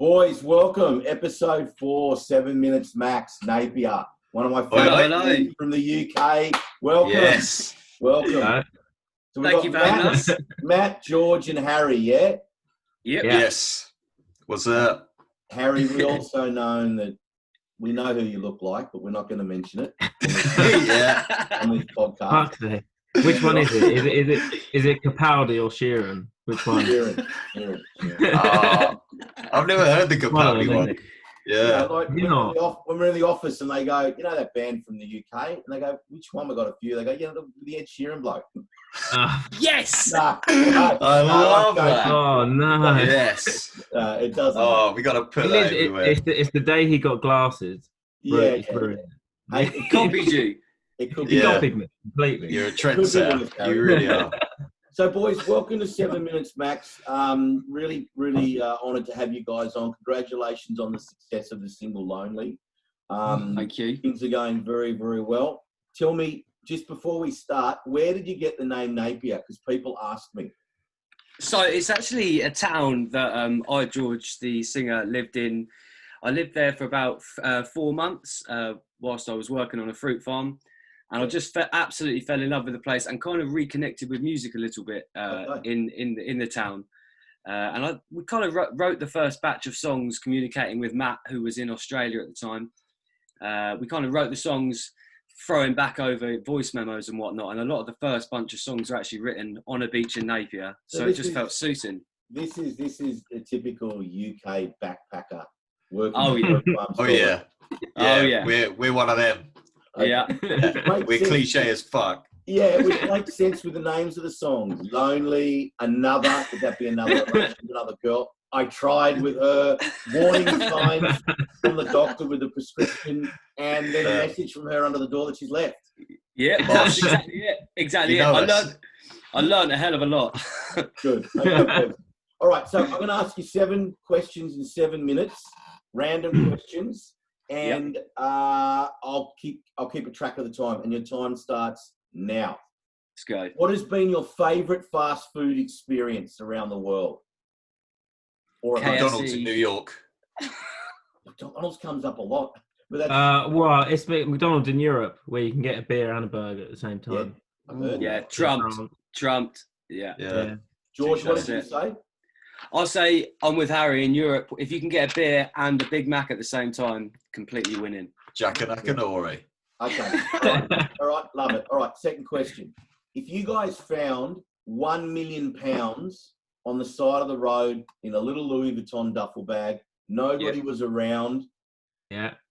Boys, welcome. Episode 4, 7 Minutes Max, Naipia. One of my favourite from the UK. Welcome. Yes. Welcome. So we've Thank you for having us. Matt, George and Harry, yeah? Yep. Yes. What's up? Harry, we also know that we know who you look like, but we're not going to mention it on this podcast. Which one is it? Is it Capaldi or Sheeran? Which one? Sheeran. I've never heard the Capaldi one. Yeah. Like when we're in the office and they go, you know that band from the UK? And they go, which one? We got a few. They go, yeah, the Ed Sheeran bloke. Yes. I love that. Oh no. Yes. It doesn't. Oh, we got to put that everywhere. It's the day he got glasses. Yeah. It copied you. It could He be. copied me completely. You're a trendsetter. You really are. So, boys, welcome to 7 Minutes Max. Really honoured to have you guys on. Congratulations on the success of the single Lonely. Thank you. Things are going very, very well. Tell me, just before we start, where did you get the name Naipia? Because people ask me. So it's actually a town that I, George, the singer, lived in. I lived there for about 4 months whilst I was working on a fruit farm. And I just absolutely fell in love with the place and kind of reconnected with music a little bit in the town. And we kind of wrote the first batch of songs communicating with Matt, who was in Australia at the time. We kind of wrote the songs throwing back over voice memos and whatnot. And a lot of the first bunch of songs are actually written on a beach in Naipia. So it just felt suiting. This is a typical UK backpacker working. Oh yeah. We're one of them. Yeah. We're cliche as fuck. Yeah, it would make sense with the names of the songs. Lonely, Another, would that be another girl? I Tried with Her, warning signs from the doctor with the prescription, and then a message from her under the door that she's left. Yeah, that's exactly it. Exactly it. I learned a hell of a lot. Good. Okay. All right, so I'm going to ask you 7 questions in 7 minutes, random questions. And I'll keep a track of the time, and your time starts now. Let's go. What has been your favourite fast food experience around the world? Or McDonald's in New York. McDonald's comes up a lot. But that's, well, it's McDonald's in Europe where you can get a beer and a burger at the same time. Trumped. Yeah. George, what did you say? I'll say I'm with Harry in Europe. If you can get a beer and a Big Mac at the same time, completely winning. Jackanakanori. Okay. All right. Love it. All right. Second question. If you guys found £1 million on the side of the road in a little Louis Vuitton duffel bag, nobody was around,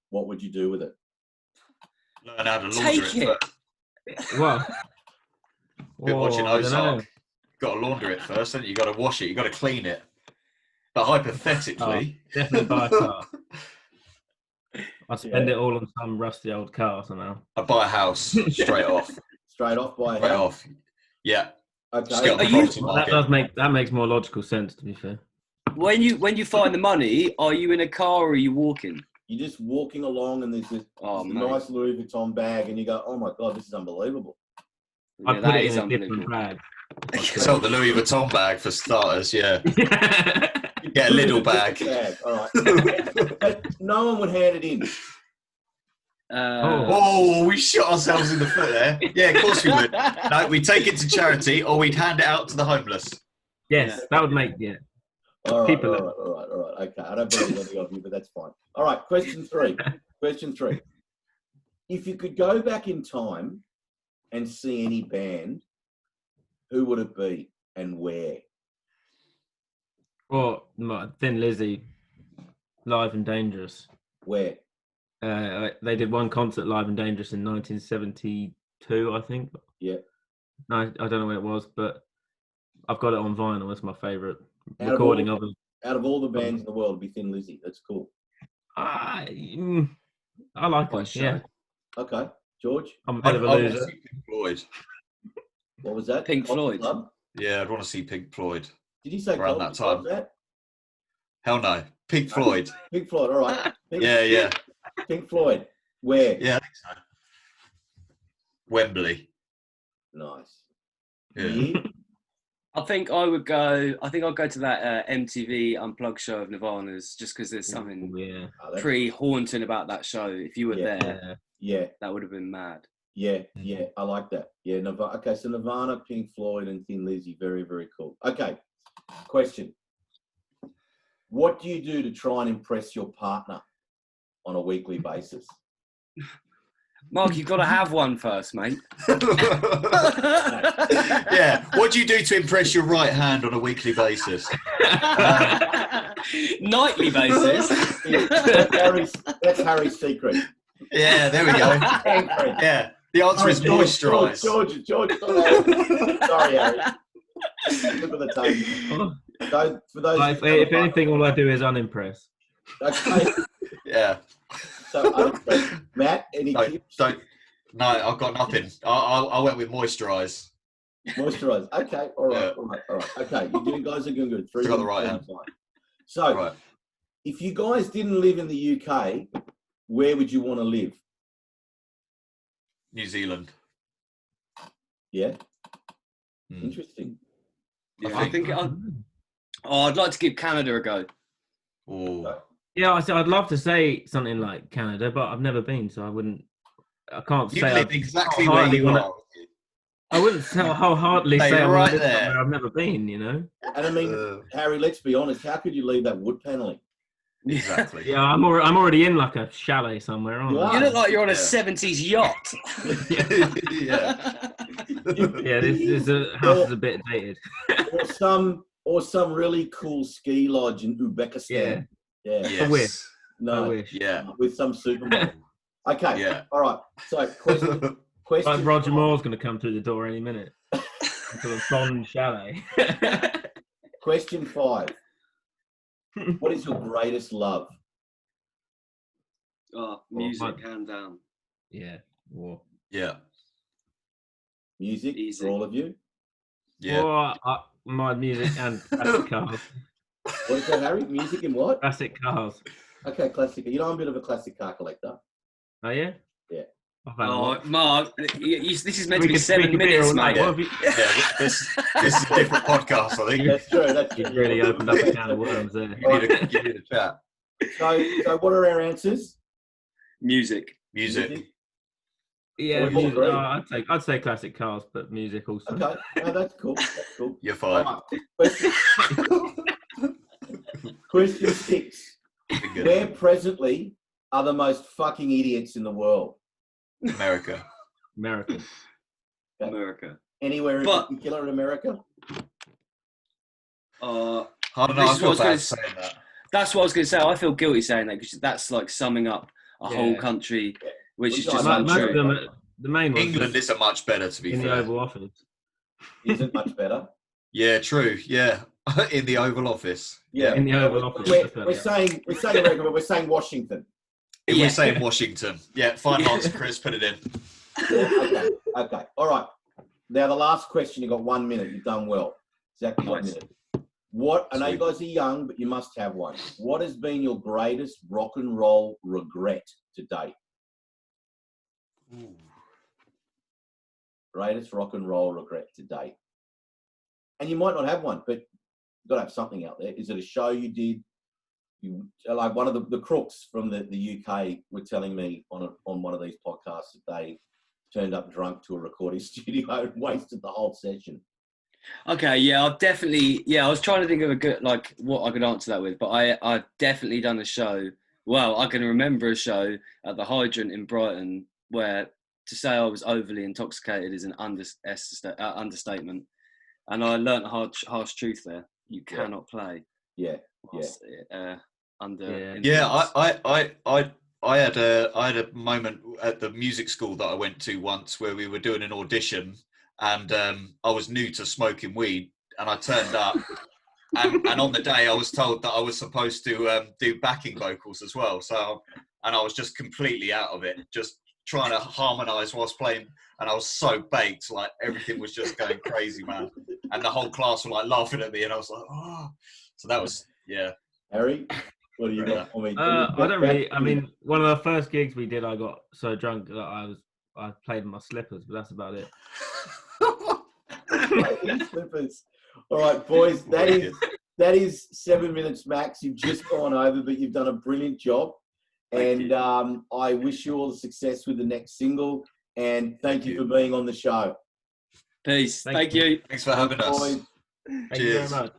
what would you do with it? Learn how to launder Take it. Well, been watching Ozark. Got to launder it first, then you got to wash it. You got to clean it. But hypothetically, definitely buy a car. I spend it all on some rusty old car somehow. I buy a house straight off. Straight off. Yeah. Okay. Just get on the property market. That makes more logical sense, to be fair. When you find the money, are you in a car or are you walking? You're just walking along, and there's this nice Louis Vuitton bag, and you go, "Oh my god, this is unbelievable." I put it in a different bag. So the Louis Vuitton bag for starters, yeah. Get a little bag. All right. But no one would hand it in. We shot ourselves in the foot there. Yeah, of course we would. No, we'd take it to charity or we'd hand it out to the homeless. Yes, that would make All right. Okay, I don't believe any of you, but that's fine. All right, question 3. If you could go back in time and see any band, who would it be and where? Well, Thin Lizzy, Live and Dangerous. Where? They did one concert, Live and Dangerous, in 1972, I think. Yeah. No, I don't know when it was, but I've got it on vinyl. It's my favourite recording of it. Out of all the bands in the world, it'd be Thin Lizzy. That's cool. I like it, yeah. Okay. George? I'm a bit of a loser. Pink Floyd. What was that? Pink Floyd. Yeah, I'd want to see Pink Floyd. Did you say around that time? That? Hell no. Pink Floyd. Pink Floyd, all right. Yeah. Pink Floyd. Where? Yeah, I think so. Wembley. Nice. Yeah. I think I would go. I think I'd go to that MTV Unplugged show of Nirvana's, just because there's something Yeah. pretty haunting about that show. If you were there, that would have been mad. Yeah, I like that. Yeah, Nirvana. Okay, so Nirvana, Pink Floyd, and Thin Lizzy, very, very cool. Okay, question. What do you do to try and impress your partner on a weekly basis? Mark, you've got to have one first, mate. Yeah. What do you do to impress your right hand on a weekly basis? Nightly basis. That's Harry's secret. Yeah, there we go. Yeah. The answer is moisturise. George. Sorry, Harry. Look at the tone. So, for those if anything, all I do is unimpress. Okay. Yeah. So, Matt, any tips? No, I've got nothing. I went with moisturise. Moisturise. Okay. All right. Okay. You guys are doing good. You got the right hand. So, if you guys didn't live in the UK, where would you want to live? New Zealand. Yeah. Interesting. Yeah, I think I'd like to give Canada a go. Oh. Yeah, I'd love to say something like Canada, but I've never been, so I can't You say. live exactly where you are. I wouldn't wholeheartedly say right there. I've never been, you know. And I mean, Harry, let's be honest. How could you leave that wood paneling? Exactly. Yeah, I'm already in like a chalet somewhere, aren't I? You look like you're on a 70s yacht. Yeah. Yeah, this house is a bit dated. or some really cool ski lodge in Uzbekistan. Yeah. Yes. I wish. No. I wish. Yeah. With some supermodel. Okay. Yeah. All right. So question. Like Roger Moore's going to come through the door any minute. Into the Bond chalet. Question 5. What is your greatest love? Oh, music, hand down. Yeah. War. Yeah. Music Easy. for all of you? Yeah. Or my music and classic cars. What is that, Harry? Music and what? Classic cars. Okay, classic. You know, I'm a bit of a classic car collector. Oh, yeah? Yeah. Oh, Mark, this is meant to be 7 minutes, mate. This is a different podcast, I think. That's true. You really opened up a can of worms there. You need a chat. So what are our answers? Music. Yeah, Well, music, I'd say classic cars, but music also. Okay, no, that's cool. You're fine. Question 6. Where presently are the most fucking idiots in the world? America. Okay. America. Anywhere in particular in America? I don't know. I feel bad saying that. That's what I was going to say. I feel guilty saying that because that's like summing up a whole country, which is just untrue. The main one. England isn't much better, to be fair. In the Oval Office. Isn't much better. Yeah, true. Yeah, in the Oval Office. Yeah, in the Oval Office. We're saying America, but we're saying Washington. We're saying Washington. Yeah, final answer, Chris. Put it in. Yeah, okay. All right. Now the last question. You got 1 minute. You've done well. Exactly 1 minute. What? I know you guys are young, but you must have one. What has been your greatest rock and roll regret to date? Ooh. Greatest rock and roll regret to date. And you might not have one, but you've got to have something out there. Is it a show you did? You like one of the crooks from the UK were telling me on one of these podcasts that they turned up drunk to a recording studio and wasted the whole session. Okay, yeah, I've definitely, I was trying to think of a good, like, what I could answer that with, but I've definitely done a show. Well, I can remember a show at the Hydrant in Brighton where to say I was overly intoxicated is an understatement. And I learnt a harsh truth there. You cannot play. Yeah. Under. Yeah, I had a moment at the music school that I went to once where we were doing an audition, and I was new to smoking weed, and I turned up, and on the day I was told that I was supposed to do backing vocals as well. So, and I was just completely out of it, just trying to harmonise whilst playing, and I was so baked, like everything was just going crazy, man. And the whole class were like laughing at me, and I was like, oh. So that was, Harry, what do you got for me? I don't really. I mean, one of the first gigs we did, I got so drunk that I played in my slippers, but that's about it. Slippers. All right, boys, that is 7 minutes max. You've just gone over, but you've done a brilliant job. And I wish you all the success with the next single. And thank you for being on the show. Peace. Thank you. Thanks for having us. Boys. Thank you very much.